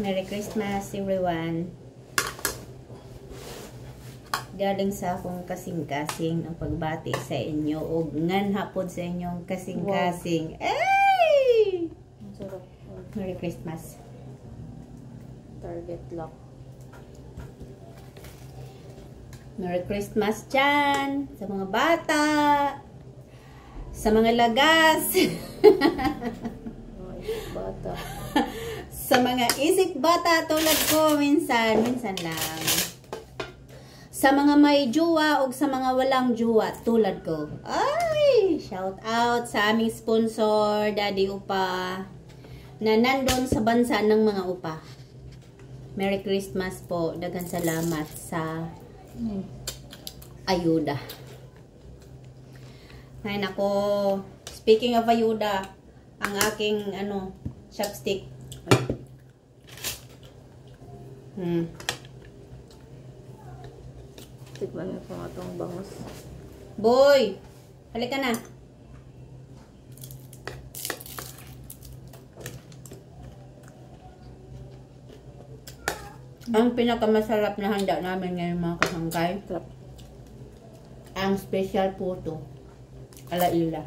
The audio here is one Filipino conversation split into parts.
Merry Christmas everyone. Galing sa akong kasing-kasing ang pagbati sa inyo ug ngan hapon sa inyong kasing-kasing. Wow. Ay! Merry Christmas. Target lock. Merry Christmas dyan sa mga bata, sa mga lagas, Bata. sa mga isip bata tulad ko minsan lang. Sa mga may jowa o sa mga walang jowa tulad ko. Ay! Shout out sa aming sponsor, Daddy Upa, na nandun sa bansa ng mga upa. Merry Christmas po. Daghang salamat sa ayuda. Ay nako, speaking of ayuda, ang aking chopstick. Tikman mo pa itong bangus. Boy, halika na. Ang pinakamasarap na handa namin ngayon mga kasangkay, ang special puto, alaila.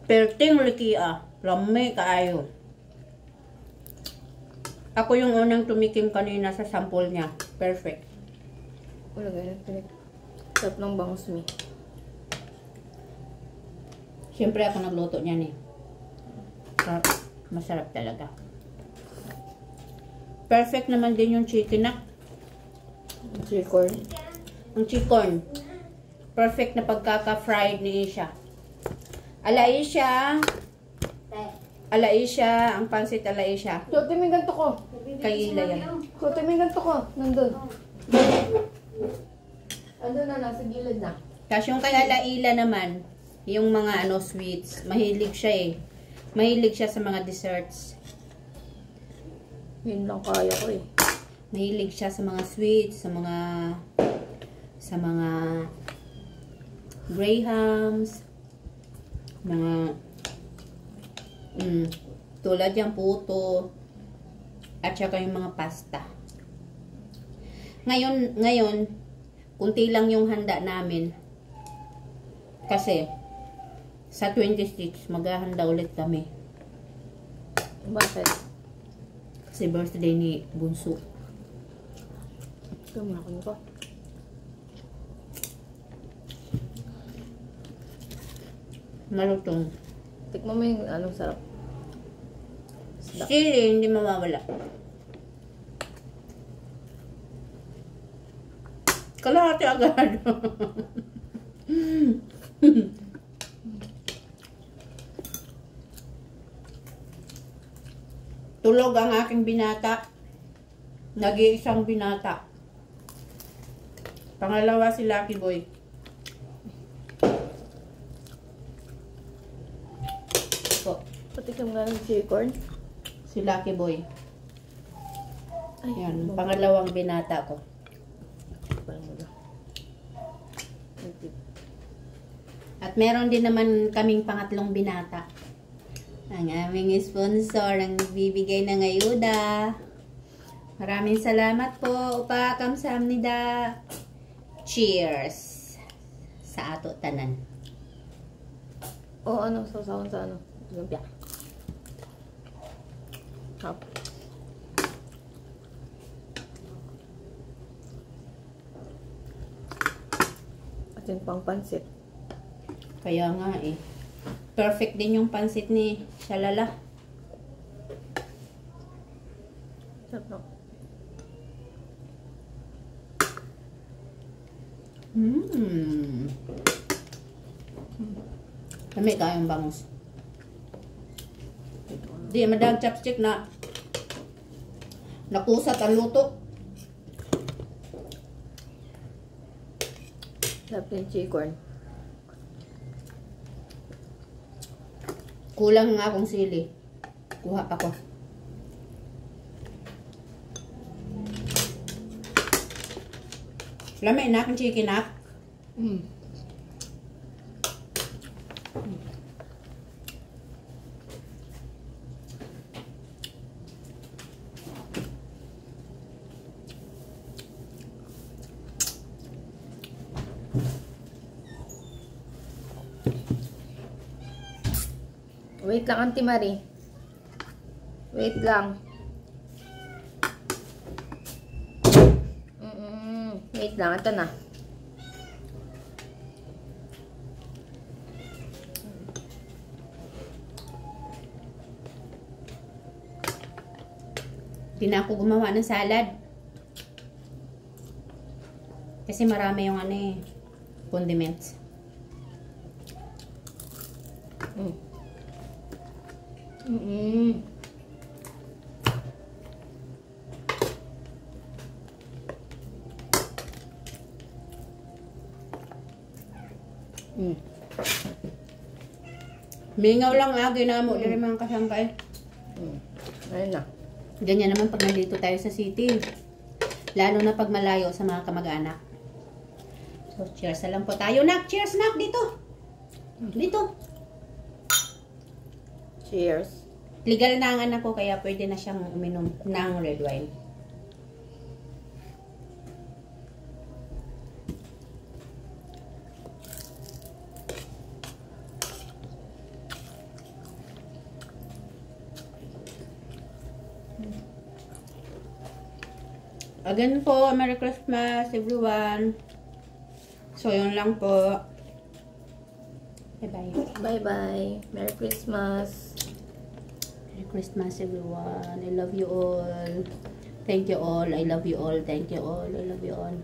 Perting likia, lami kaayo. Ako yung unang tumikim kanina sa sample niya. Perfect. Wala ganyan. Sarap ng bangus mi. Siyempre ako nagluto niyan eh. Masarap talaga. Perfect naman din yung chicken na. Chicken. Ang chicken. Perfect na pagkaka-fried ni Isha. Alaisha. Alaisha. Ang pansit Alaisha. Sote, may ganito ko. Kay Ila yan. Sote, may ganito ko. Nandun. Andun na, nasa gilid na. Tapos yung kay Alaila naman, yung mga sweets, mahilig siya eh. Mahilig siya sa mga desserts. Yun lang kaya ko eh. Mahilig siya sa mga sweets, sa mga grahams, mga tulad yung puto, at saka yung mga pasta. Ngayon, kunti lang yung handa namin. Kasi, sa 26, maghahanda ulit kami. Bakit? Kasi birthday ni Bunso. Kumakon ko. Malutong. Tikman mo yung anong sarap. Sili, hindi mawawala. Kalahati agad. Tulog ang aking binata. Nag-iisang binata. Pangalawa si Lucky Boy. Po. Patikim nga ng chicken. Si Lucky Boy. Ay, Yan, pangalawang binata ko. At meron din naman kaming pangatlong binata. Ang aming sponsor ang bibigay ng ayuda. Maraming salamat po. Upa kamsahamnida. Cheers sa ato tanan. O ano, sausawan sa ano? Lumpia. Hap. At yung pang pansit. Kaya nga eh. Perfect din yung pansit ni Shalala. Sarap no? Kami kayong bangus. Di madag chopstick na nakusat ang luto. Sarap yung chicken. Kulang nga akong sili. Kuha pa ko. Lamay na akong chicken up. Wait lang, Auntie Marie. Wait lang. Wait lang, ito na. Hindi na ako gumawa ng salad. Kasi marami yung ano eh, condiments. Mingaw lang ginamo din mga kasangkay. Ayun na. Ganyan naman pag nandito tayo sa city. Lalo na pag malayo sa mga kamag-anak. So, cheers na lang po tayo. Nak, cheers, Nak, dito. Dito. Cheers. Legal na ang anak ko, kaya pwede na siyang uminom ng red wine. Again po, Merry Christmas everyone. So, yun lang po. Bye-bye. Bye-bye. Merry Christmas. Merry Christmas everyone. I love you all. Thank you all. I love you all. Thank you all. I love you all.